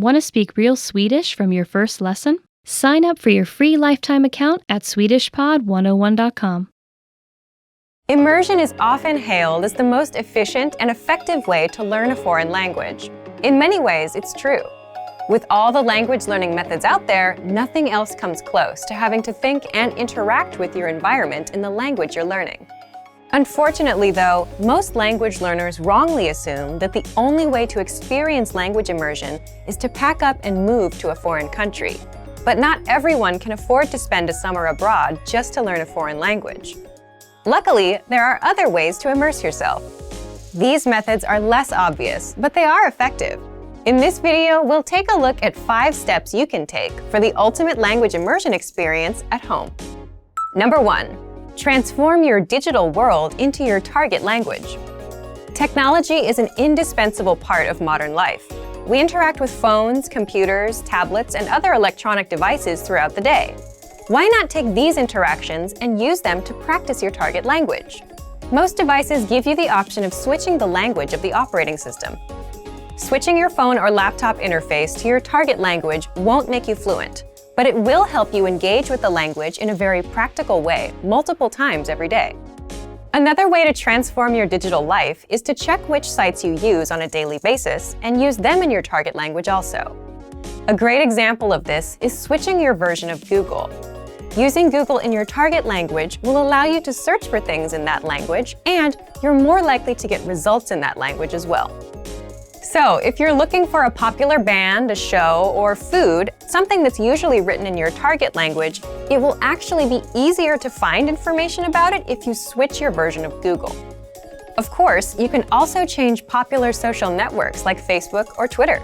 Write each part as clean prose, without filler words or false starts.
Want to speak real Swedish from your first lesson? Sign up for your free lifetime account at SwedishPod101.com. Immersion is often hailed as the most efficient and effective way to learn a foreign language. In many ways, it's true. With all the language learning methods out there, nothing else comes close to having to think and interact with your environment in the language you're learning. Unfortunately, though, most language learners wrongly assume that the only way to experience language immersion is to pack up and move to a foreign country. But not everyone can afford to spend a summer abroad just to learn a foreign language. Luckily, there are other ways to immerse yourself. These methods are less obvious, but they are effective. In this video, we'll take a look at 5 steps you can take for the ultimate language immersion experience at home. Number 1. Transform your digital world into your target language. Technology is an indispensable part of modern life. We interact with phones, computers, tablets, and other electronic devices throughout the day. Why not take these interactions and use them to practice your target language? Most devices give you the option of switching the language of the operating system. Switching your phone or laptop interface to your target language won't make you fluent, but it will help you engage with the language in a very practical way multiple times every day. Another way to transform your digital life is to check which sites you use on a daily basis and use them in your target language also. A great example of this is switching your version of Google. Using Google in your target language will allow you to search for things in that language, and you're more likely to get results in that language as well. So, if you're looking for a popular band, a show, or food, something that's usually written in your target language, it will actually be easier to find information about it if you switch your version of Google. Of course, you can also change popular social networks like Facebook or Twitter.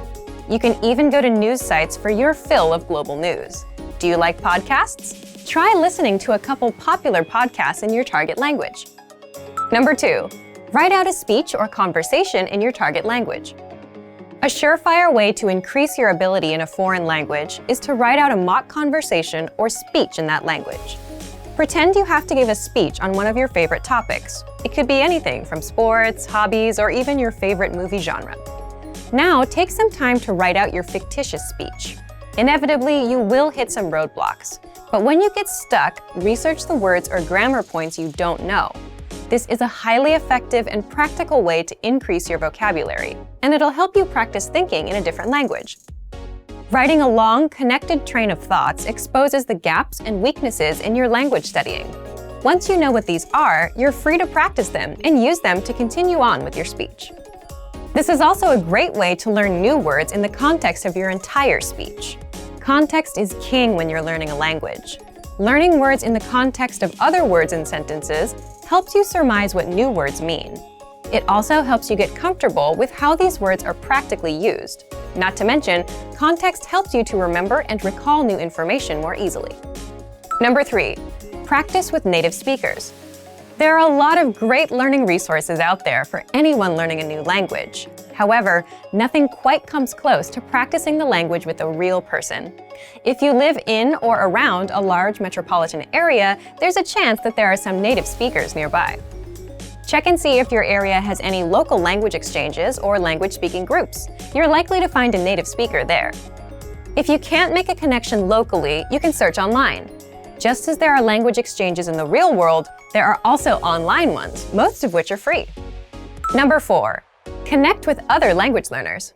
You can even go to news sites for your fill of global news. Do you like podcasts? Try listening to a couple popular podcasts in your target language. Number 2. Write out a speech or conversation in your target language. A surefire way to increase your ability in a foreign language is to write out a mock conversation or speech in that language. Pretend you have to give a speech on one of your favorite topics. It could be anything from sports, hobbies, or even your favorite movie genre. Now, take some time to write out your fictitious speech. Inevitably, you will hit some roadblocks. But when you get stuck, research the words or grammar points you don't know. This is a highly effective and practical way to increase your vocabulary, and it'll help you practice thinking in a different language. Writing a long, connected train of thoughts exposes the gaps and weaknesses in your language studying. Once you know what these are, you're free to practice them and use them to continue on with your speech. This is also a great way to learn new words in the context of your entire speech. Context is king when you're learning a language. Learning words in the context of other words and sentences helps you surmise what new words mean. It also helps you get comfortable with how these words are practically used. Not to mention, context helps you to remember and recall new information more easily. Number 3. Practice with native speakers. There are a lot of great learning resources out there for anyone learning a new language. However, nothing quite comes close to practicing the language with a real person. If you live in or around a large metropolitan area, there's a chance that there are some native speakers nearby. Check and see if your area has any local language exchanges or language-speaking groups. You're likely to find a native speaker there. If you can't make a connection locally, you can search online. Just as there are language exchanges in the real world, there are also online ones, most of which are free. Number 4. Connect with other language learners.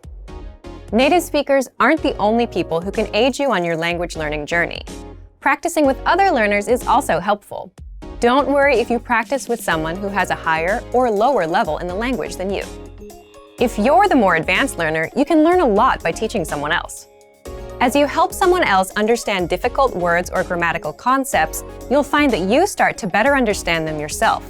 Native speakers aren't the only people who can aid you on your language learning journey. Practicing with other learners is also helpful. Don't worry if you practice with someone who has a higher or lower level in the language than you. If you're the more advanced learner, you can learn a lot by teaching someone else. As you help someone else understand difficult words or grammatical concepts, you'll find that you start to better understand them yourself.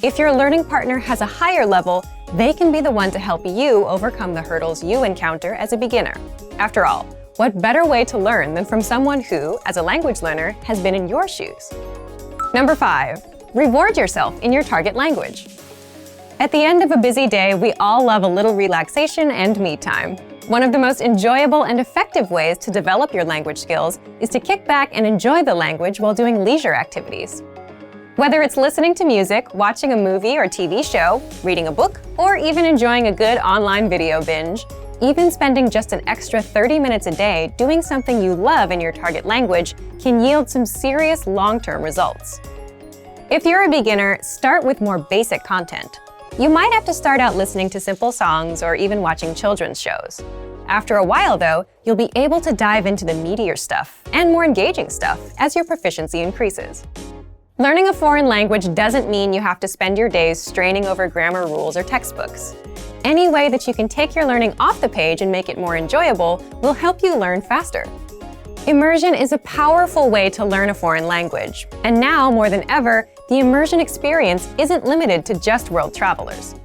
If your learning partner has a higher level, they can be the one to help you overcome the hurdles you encounter as a beginner. After all, what better way to learn than from someone who, as a language learner, has been in your shoes? Number 5. Reward yourself in your target language. At the end of a busy day, we all love a little relaxation and me time. One of the most enjoyable and effective ways to develop your language skills is to kick back and enjoy the language while doing leisure activities. Whether it's listening to music, watching a movie or TV show, reading a book, or even enjoying a good online video binge, Even spending just an extra 30 minutes a day doing something you love in your target language can yield some serious long-term results. If you're a beginner, start with more basic content. You might have to start out listening to simple songs or even watching children's shows. After a while, though, you'll be able to dive into the meatier stuff and more engaging stuff as your proficiency increases. Learning a foreign language doesn't mean you have to spend your days straining over grammar rules or textbooks. Any way that you can take your learning off the page and make it more enjoyable will help you learn faster. Immersion is a powerful way to learn a foreign language, and now more than ever, the immersion experience isn't limited to just world travelers.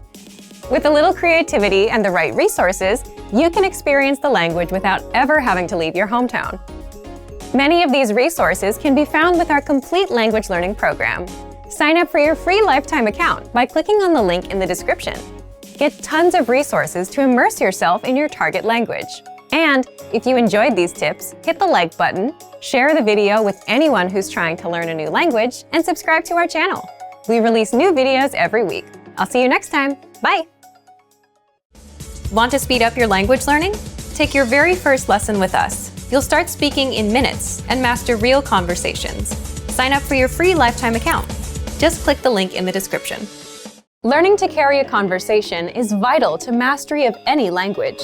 With a little creativity and the right resources, you can experience the language without ever having to leave your hometown. Many of these resources can be found with our complete language learning program. Sign up for your free lifetime account by clicking on the link in the description. Get tons of resources to immerse yourself in your target language. And if you enjoyed these tips, hit the like button, share the video with anyone who's trying to learn a new language, and subscribe to our channel. We release new videos every week. I'll see you next time. Bye! Want to speed up your language learning? Take your very first lesson with us. You'll start speaking in minutes and master real conversations. Sign up for your free lifetime account. Just click the link in the description. Learning to carry a conversation is vital to mastery of any language.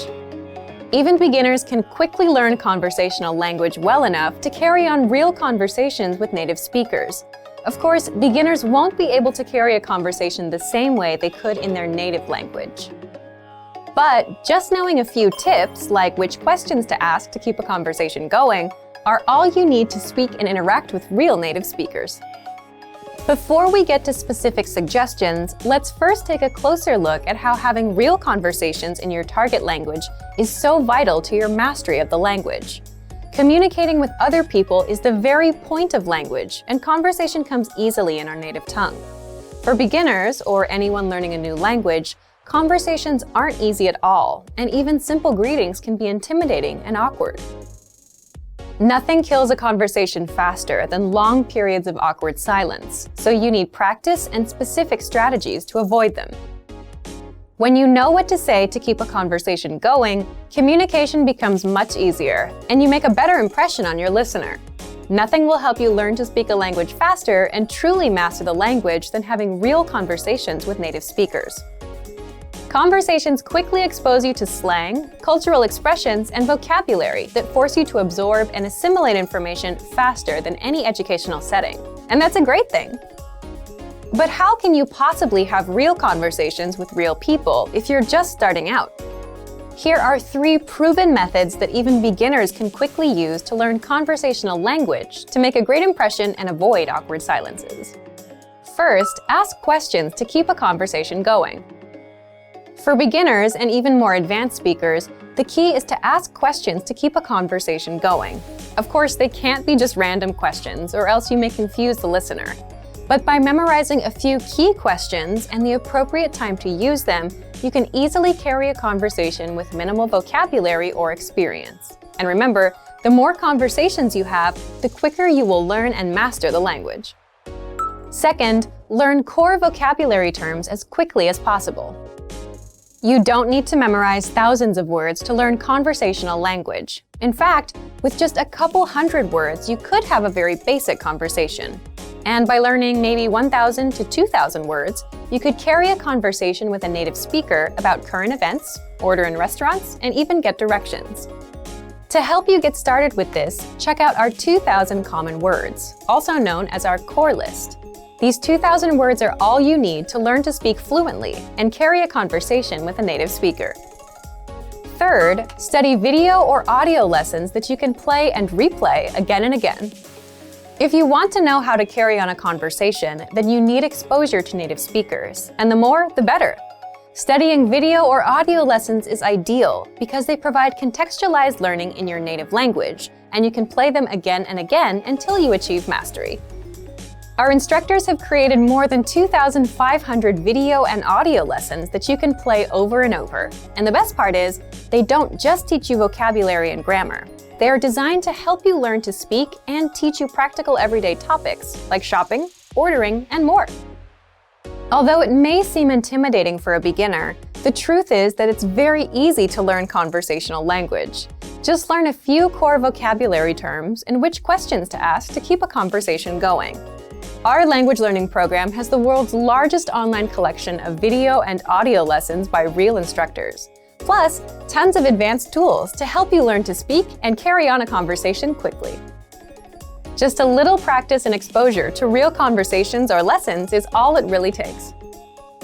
Even beginners can quickly learn conversational language well enough to carry on real conversations with native speakers. Of course, beginners won't be able to carry a conversation the same way they could in their native language. But just knowing a few tips, like which questions to ask to keep a conversation going, are all you need to speak and interact with real native speakers. Before we get to specific suggestions, let's first take a closer look at how having real conversations in your target language is so vital to your mastery of the language. Communicating with other people is the very point of language, and conversation comes easily in our native tongue. For beginners, or anyone learning a new language, conversations aren't easy at all, and even simple greetings can be intimidating and awkward. Nothing kills a conversation faster than long periods of awkward silence, so you need practice and specific strategies to avoid them. When you know what to say to keep a conversation going, communication becomes much easier, and you make a better impression on your listener. Nothing will help you learn to speak a language faster and truly master the language than having real conversations with native speakers. Conversations quickly expose you to slang, cultural expressions, and vocabulary that force you to absorb and assimilate information faster than any educational setting. And that's a great thing. But how can you possibly have real conversations with real people if you're just starting out? Here are 3 proven methods that even beginners can quickly use to learn conversational language to make a great impression and avoid awkward silences. First, ask questions to keep a conversation going. For beginners and even more advanced speakers, the key is to ask questions to keep a conversation going. Of course, they can't be just random questions, or else you may confuse the listener. But by memorizing a few key questions and the appropriate time to use them, you can easily carry a conversation with minimal vocabulary or experience. And remember, the more conversations you have, the quicker you will learn and master the language. Second, learn core vocabulary terms as quickly as possible. You don't need to memorize thousands of words to learn conversational language. In fact, with just a couple hundred words, you could have a very basic conversation. And by learning maybe 1,000 to 2,000 words, you could carry a conversation with a native speaker about current events, order in restaurants, and even get directions. To help you get started with this, check out our 2,000 common words, also known as our core list. These 2,000 words are all you need to learn to speak fluently and carry a conversation with a native speaker. Third, study video or audio lessons that you can play and replay again and again. If you want to know how to carry on a conversation, then you need exposure to native speakers, and the more, the better. Studying video or audio lessons is ideal because they provide contextualized learning in your native language, and you can play them again and again until you achieve mastery. Our instructors have created more than 2,500 video and audio lessons that you can play over and over. And the best part is, they don't just teach you vocabulary and grammar. They are designed to help you learn to speak and teach you practical everyday topics like shopping, ordering, and more. Although it may seem intimidating for a beginner, the truth is that it's very easy to learn conversational language. Just learn a few core vocabulary terms and which questions to ask to keep a conversation going. Our language learning program has the world's largest online collection of video and audio lessons by real instructors, plus tons of advanced tools to help you learn to speak and carry on a conversation quickly. Just a little practice and exposure to real conversations or lessons is all it really takes.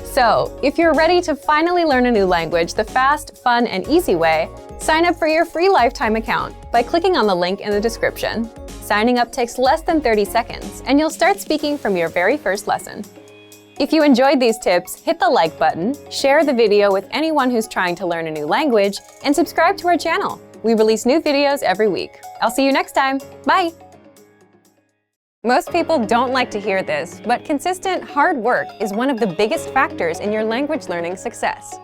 So, if you're ready to finally learn a new language the fast, fun, and easy way, sign up for your free lifetime account by clicking on the link in the description. Signing up takes less than 30 seconds, and you'll start speaking from your very first lesson. If you enjoyed these tips, hit the like button, share the video with anyone who's trying to learn a new language, and subscribe to our channel. We release new videos every week. I'll see you next time. Bye! Most people don't like to hear this, but consistent, hard work is one of the biggest factors in your language learning success.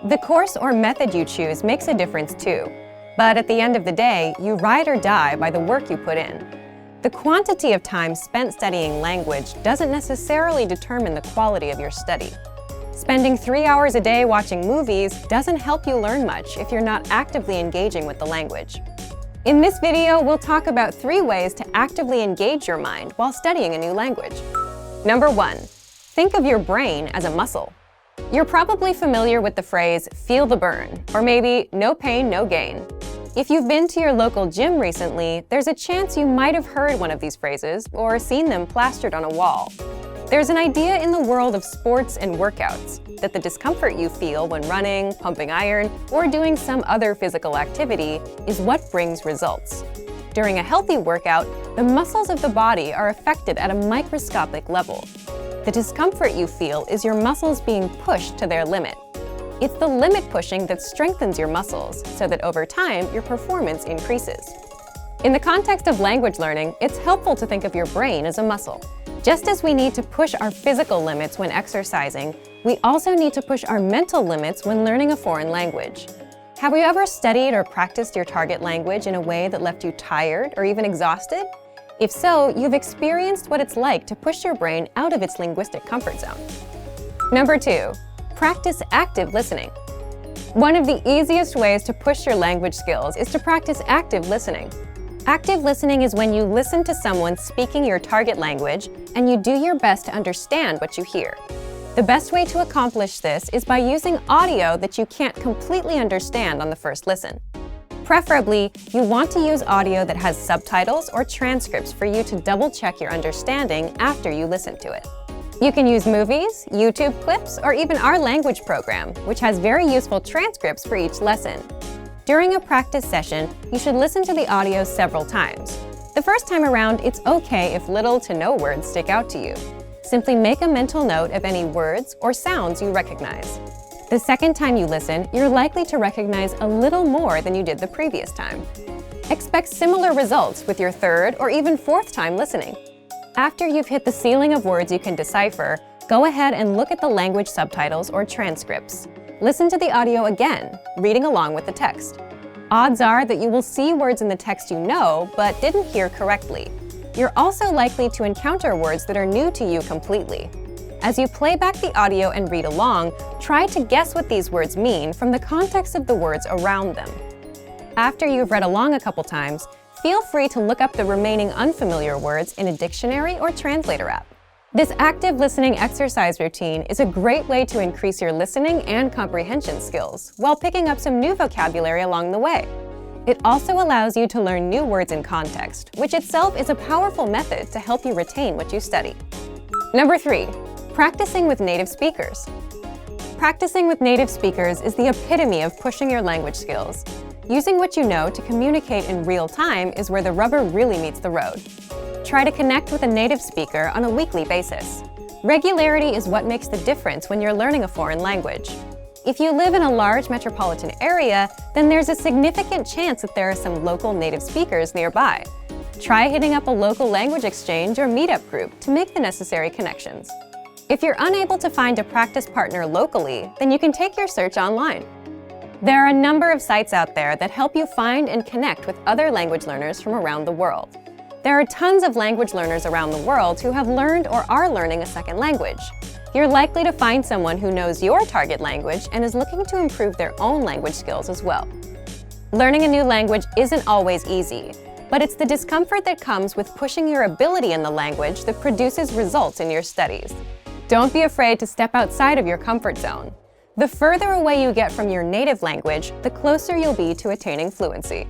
The course or method you choose makes a difference too, but at the end of the day, you ride or die by the work you put in. The quantity of time spent studying language doesn't necessarily determine the quality of your study. Spending 3 hours a day watching movies doesn't help you learn much if you're not actively engaging with the language. In this video, we'll talk about 3 ways to actively engage your mind while studying a new language. Number 1, think of your brain as a muscle. You're probably familiar with the phrase, feel the burn, or maybe no pain, no gain. If you've been to your local gym recently, there's a chance you might have heard one of these phrases or seen them plastered on a wall. There's an idea in the world of sports and workouts that the discomfort you feel when running, pumping iron, or doing some other physical activity is what brings results. During a healthy workout, the muscles of the body are affected at a microscopic level. The discomfort you feel is your muscles being pushed to their limit. It's the limit pushing that strengthens your muscles so that over time, your performance increases. In the context of language learning, it's helpful to think of your brain as a muscle. Just as we need to push our physical limits when exercising, we also need to push our mental limits when learning a foreign language. Have you ever studied or practiced your target language in a way that left you tired or even exhausted? If so, you've experienced what it's like to push your brain out of its linguistic comfort zone. Number 2, practice active listening. One of the easiest ways to push your language skills is to practice active listening. Active listening is when you listen to someone speaking your target language and you do your best to understand what you hear. The best way to accomplish this is by using audio that you can't completely understand on the first listen. Preferably, you want to use audio that has subtitles or transcripts for you to double-check your understanding after you listen to it. You can use movies, YouTube clips, or even our language program, which has very useful transcripts for each lesson. During a practice session, you should listen to the audio several times. The first time around, it's okay if little to no words stick out to you. Simply make a mental note of any words or sounds you recognize. The second time you listen, you're likely to recognize a little more than you did the previous time. Expect similar results with your third or even fourth time listening. After you've hit the ceiling of words you can decipher, go ahead and look at the language subtitles or transcripts. Listen to the audio again, reading along with the text. Odds are that you will see words in the text you know, but didn't hear correctly. You're also likely to encounter words that are new to you completely. As you play back the audio and read along, try to guess what these words mean from the context of the words around them. After you've read along a couple times, feel free to look up the remaining unfamiliar words in a dictionary or translator app. This active listening exercise routine is a great way to increase your listening and comprehension skills while picking up some new vocabulary along the way. It also allows you to learn new words in context, which itself is a powerful method to help you retain what you study. Number 3, practicing with native speakers. Practicing with native speakers is the epitome of pushing your language skills. Using what you know to communicate in real time is where the rubber really meets the road. Try to connect with a native speaker on a weekly basis. Regularity is what makes the difference when you're learning a foreign language. If you live in a large metropolitan area, then there's a significant chance that there are some local native speakers nearby. Try hitting up a local language exchange or meetup group to make the necessary connections. If you're unable to find a practice partner locally, then you can take your search online. There are a number of sites out there that help you find and connect with other language learners from around the world. There are tons of language learners around the world who have learned or are learning a second language. you're likely to find someone who knows your target language and is looking to improve their own language skills as well. Learning a new language isn't always easy, but it's the discomfort that comes with pushing your ability in the language that produces results in your studies. Don't be afraid to step outside of your comfort zone. The further away you get from your native language, the closer you'll be to attaining fluency.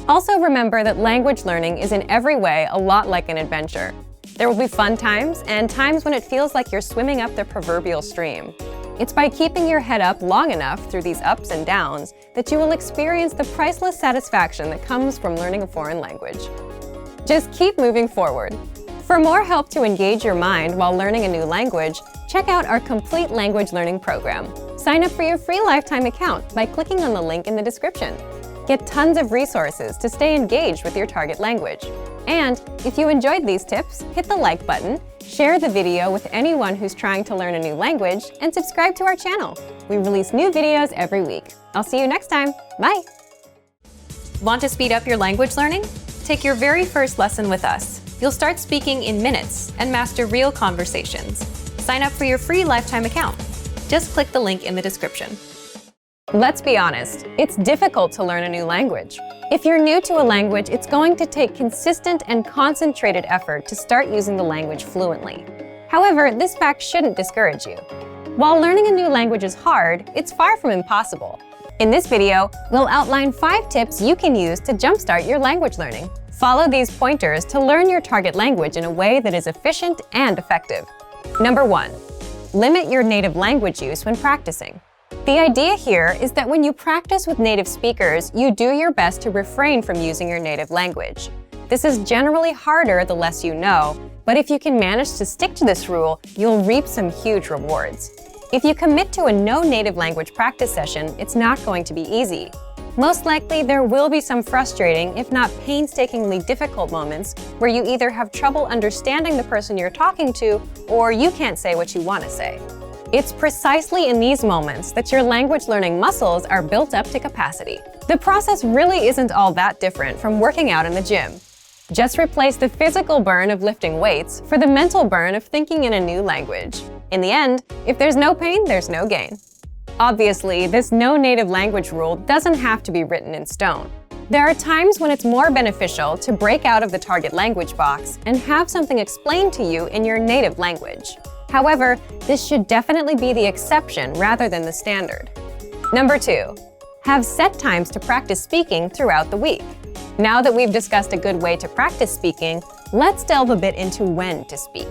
Also remember that language learning is in every way a lot like an adventure. There will be fun times and times when it feels like you're swimming up the proverbial stream. It's by keeping your head up long enough through these ups and downs that you will experience the priceless satisfaction that comes from learning a foreign language. Just keep moving forward. For more help to engage your mind while learning a new language, check out our complete language learning program. Sign up for your free lifetime account by clicking on the link in the description. Get tons of resources to stay engaged with your target language. And if you enjoyed these tips, hit the like button, share the video with anyone who's trying to learn a new language, and subscribe to our channel. We release new videos every week. I'll see you next time. Bye! Want to speed up your language learning? Take your very first lesson with us. You'll start speaking in minutes and master real conversations. Sign up for your free lifetime account. Just click the link in the description. Let's be honest, it's difficult to learn a new language. If you're new to a language, it's going to take consistent and concentrated effort to start using the language fluently. However, this fact shouldn't discourage you. While learning a new language is hard, it's far from impossible. In this video, we'll outline 5 tips you can use to jumpstart your language learning. Follow these pointers to learn your target language in a way that is efficient and effective. Number 1. Limit your native language use when practicing. The idea here is that when you practice with native speakers, you do your best to refrain from using your native language. This is generally harder the less you know, but if you can manage to stick to this rule, you'll reap some huge rewards. If you commit to a no native language practice session, it's not going to be easy. Most likely, there will be some frustrating, if not painstakingly difficult moments where you either have trouble understanding the person you're talking to or you can't say what you want to say. It's precisely in these moments that your language learning muscles are built up to capacity. The process really isn't all that different from working out in the gym. Just replace the physical burn of lifting weights for the mental burn of thinking in a new language. In the end, if there's no pain, there's no gain. Obviously, this no native language rule doesn't have to be written in stone. There are times when it's more beneficial to break out of the target language box and have something explained to you in your native language. However, this should definitely be the exception rather than the standard. Number 2. Have set times to practice speaking throughout the week. Now that we've discussed a good way to practice speaking, let's delve a bit into when to speak.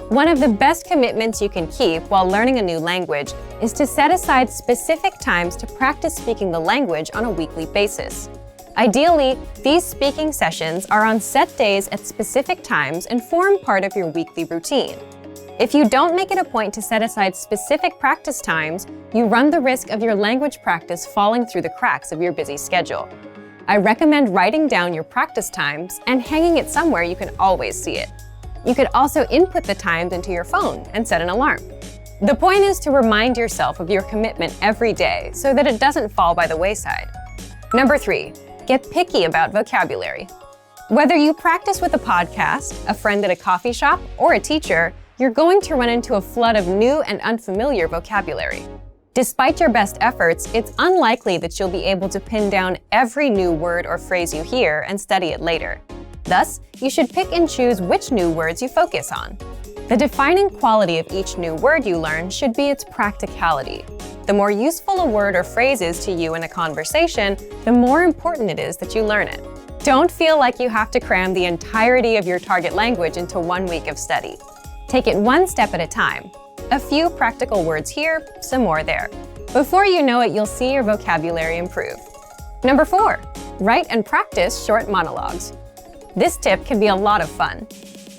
One of the best commitments you can keep while learning a new language is to set aside specific times to practice speaking the language on a weekly basis. Ideally, these speaking sessions are on set days at specific times and form part of your weekly routine. If you don't make it a point to set aside specific practice times, you run the risk of your language practice falling through the cracks of your busy schedule. I recommend writing down your practice times and hanging it somewhere you can always see it. You could also input the times into your phone and set an alarm. The point is to remind yourself of your commitment every day so that it doesn't fall by the wayside. Number 3, get picky about vocabulary. Whether you practice with a podcast, a friend at a coffee shop, or a teacher, you're going to run into a flood of new and unfamiliar vocabulary. Despite your best efforts, it's unlikely that you'll be able to pin down every new word or phrase you hear and study it later. Thus, you should pick and choose which new words you focus on. The defining quality of each new word you learn should be its practicality. The more useful a word or phrase is to you in a conversation, the more important it is that you learn it. Don't feel like you have to cram the entirety of your target language into 1 week of study. Take it one step at a time. A few practical words here, some more there. Before you know it, you'll see your vocabulary improve. Number 4, write and practice short monologues. This tip can be a lot of fun.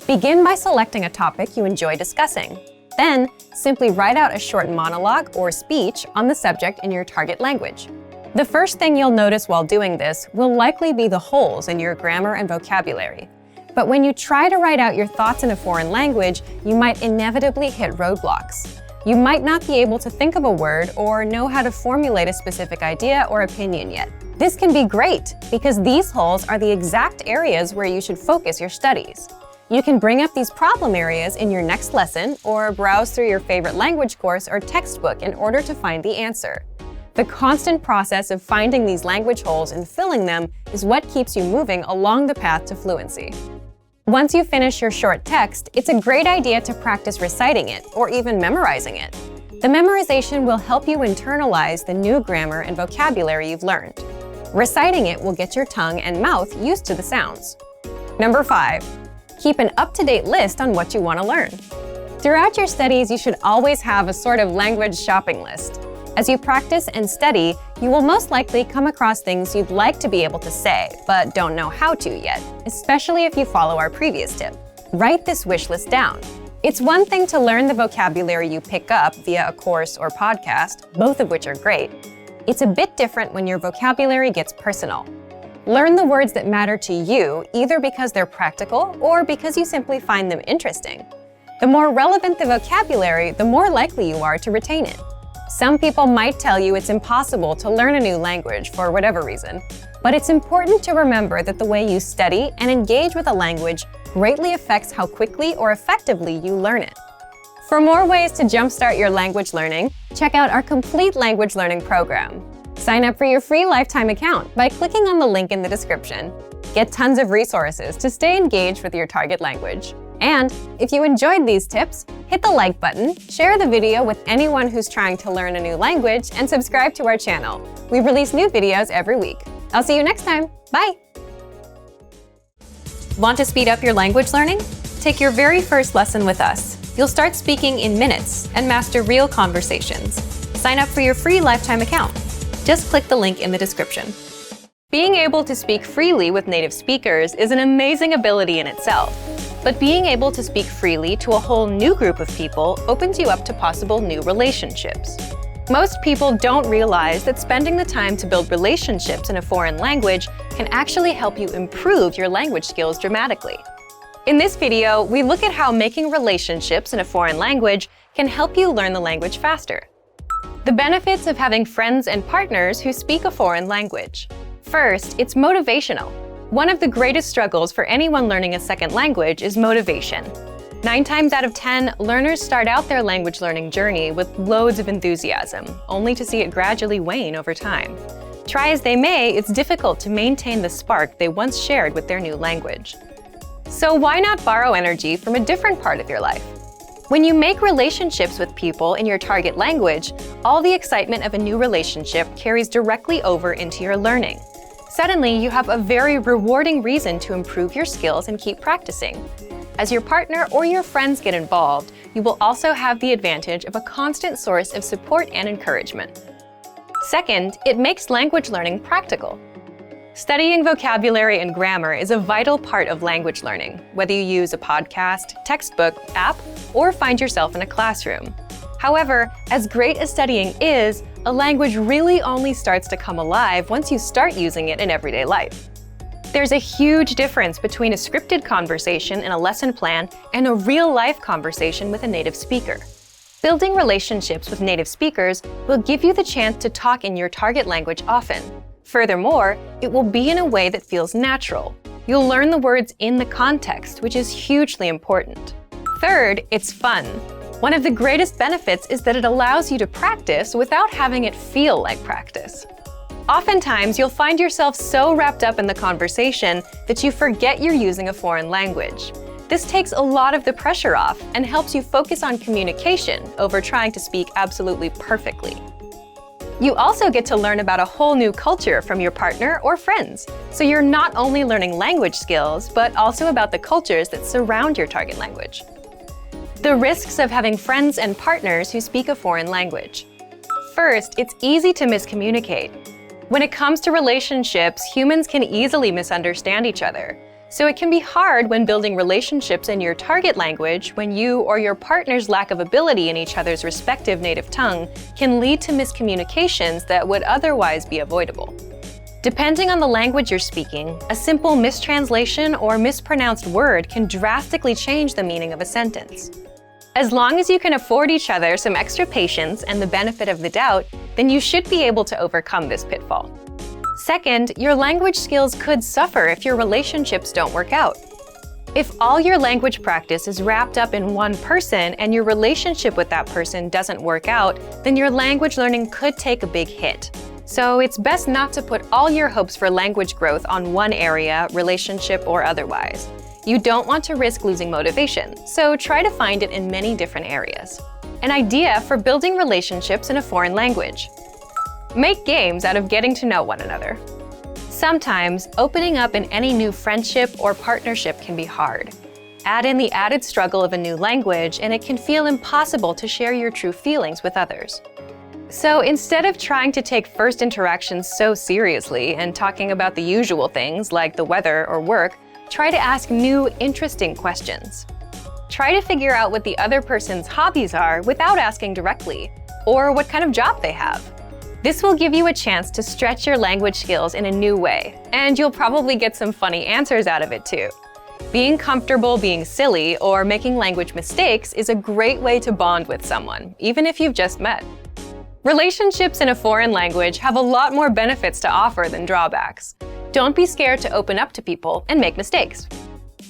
Begin by selecting a topic you enjoy discussing. Then, simply write out a short monologue or speech on the subject in your target language. The first thing you'll notice while doing this will likely be the holes in your grammar and vocabulary. But when you try to write out your thoughts in a foreign language, you might inevitably hit roadblocks. You might not be able to think of a word or know how to formulate a specific idea or opinion yet. This can be great because these holes are the exact areas where you should focus your studies. You can bring up these problem areas in your next lesson or browse through your favorite language course or textbook in order to find the answer. The constant process of finding these language holes and filling them is what keeps you moving along the path to fluency. Once you finish your short text, it's a great idea to practice reciting it or even memorizing it. The memorization will help you internalize the new grammar and vocabulary you've learned. Reciting it will get your tongue and mouth used to the sounds. Number 5. Keep an up-to-date list on what you want to learn. Throughout your studies, you should always have a sort of language shopping list. As you practice and study, you will most likely come across things you'd like to be able to say, but don't know how to yet, especially if you follow our previous tip. Write this wish list down. It's one thing to learn the vocabulary you pick up via a course or podcast, both of which are great. It's a bit different when your vocabulary gets personal. Learn the words that matter to you, either because they're practical or because you simply find them interesting. The more relevant the vocabulary, the more likely you are to retain it. Some people might tell you it's impossible to learn a new language for whatever reason, but it's important to remember that the way you study and engage with a language greatly affects how quickly or effectively you learn it. For more ways to jumpstart your language learning, check out our complete language learning program. Sign up for your free lifetime account by clicking on the link in the description. Get tons of resources to stay engaged with your target language. And if you enjoyed these tips, hit the like button, share the video with anyone who's trying to learn a new language, and subscribe to our channel. We release new videos every week. I'll see you next time. Bye! Want to speed up your language learning? Take your very first lesson with us. You'll start speaking in minutes and master real conversations. Sign up for your free lifetime account. Just click the link in the description. Being able to speak freely with native speakers is an amazing ability in itself. But being able to speak freely to a whole new group of people opens you up to possible new relationships. Most people don't realize that spending the time to build relationships in a foreign language can actually help you improve your language skills dramatically. In this video, we look at how making relationships in a foreign language can help you learn the language faster. The benefits of having friends and partners who speak a foreign language. First, it's motivational. One of the greatest struggles for anyone learning a second language is motivation. 9 times out of 10, learners start out their language learning journey with loads of enthusiasm, only to see it gradually wane over time. Try as they may, it's difficult to maintain the spark they once shared with their new language. So why not borrow energy from a different part of your life? When you make relationships with people in your target language, all the excitement of a new relationship carries directly over into your learning. Suddenly, you have a very rewarding reason to improve your skills and keep practicing. As your partner or your friends get involved, you will also have the advantage of a constant source of support and encouragement. Second, it makes language learning practical. Studying vocabulary and grammar is a vital part of language learning, whether you use a podcast, textbook, app, or find yourself in a classroom. However, as great as studying is, a language really only starts to come alive once you start using it in everyday life. There's a huge difference between a scripted conversation in a lesson plan and a real-life conversation with a native speaker. Building relationships with native speakers will give you the chance to talk in your target language often. Furthermore, it will be in a way that feels natural. You'll learn the words in the context, which is hugely important. Third, it's fun. One of the greatest benefits is that it allows you to practice without having it feel like practice. Oftentimes, you'll find yourself so wrapped up in the conversation that you forget you're using a foreign language. This takes a lot of the pressure off and helps you focus on communication over trying to speak absolutely perfectly. You also get to learn about a whole new culture from your partner or friends, so you're not only learning language skills, but also about the cultures that surround your target language. The risks of having friends and partners who speak a foreign language. First, it's easy to miscommunicate. When it comes to relationships, humans can easily misunderstand each other. So it can be hard when building relationships in your target language when you or your partner's lack of ability in each other's respective native tongue can lead to miscommunications that would otherwise be avoidable. Depending on the language you're speaking, a simple mistranslation or mispronounced word can drastically change the meaning of a sentence. As long as you can afford each other some extra patience and the benefit of the doubt, then you should be able to overcome this pitfall. Second, your language skills could suffer if your relationships don't work out. If all your language practice is wrapped up in one person and your relationship with that person doesn't work out, then your language learning could take a big hit. So it's best not to put all your hopes for language growth on one area, relationship or otherwise. You don't want to risk losing motivation, so try to find it in many different areas. An idea for building relationships in a foreign language. Make games out of getting to know one another. Sometimes, opening up in any new friendship or partnership can be hard. Add in the added struggle of a new language, and it can feel impossible to share your true feelings with others. So instead of trying to take first interactions so seriously and talking about the usual things like the weather or work, try to ask new, interesting questions. Try to figure out what the other person's hobbies are without asking directly, or what kind of job they have. This will give you a chance to stretch your language skills in a new way, and you'll probably get some funny answers out of it too. Being comfortable being silly or making language mistakes is a great way to bond with someone, even if you've just met. Relationships in a foreign language have a lot more benefits to offer than drawbacks. Don't be scared to open up to people and make mistakes.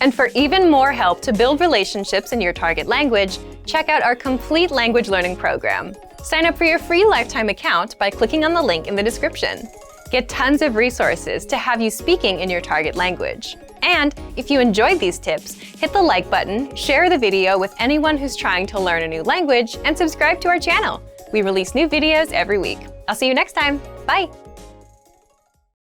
And for even more help to build relationships in your target language, check out our complete language learning program. Sign up for your free lifetime account by clicking on the link in the description. Get tons of resources to have you speaking in your target language. And if you enjoyed these tips, hit the like button, share the video with anyone who's trying to learn a new language, and subscribe to our channel. We release new videos every week. I'll see you next time. Bye!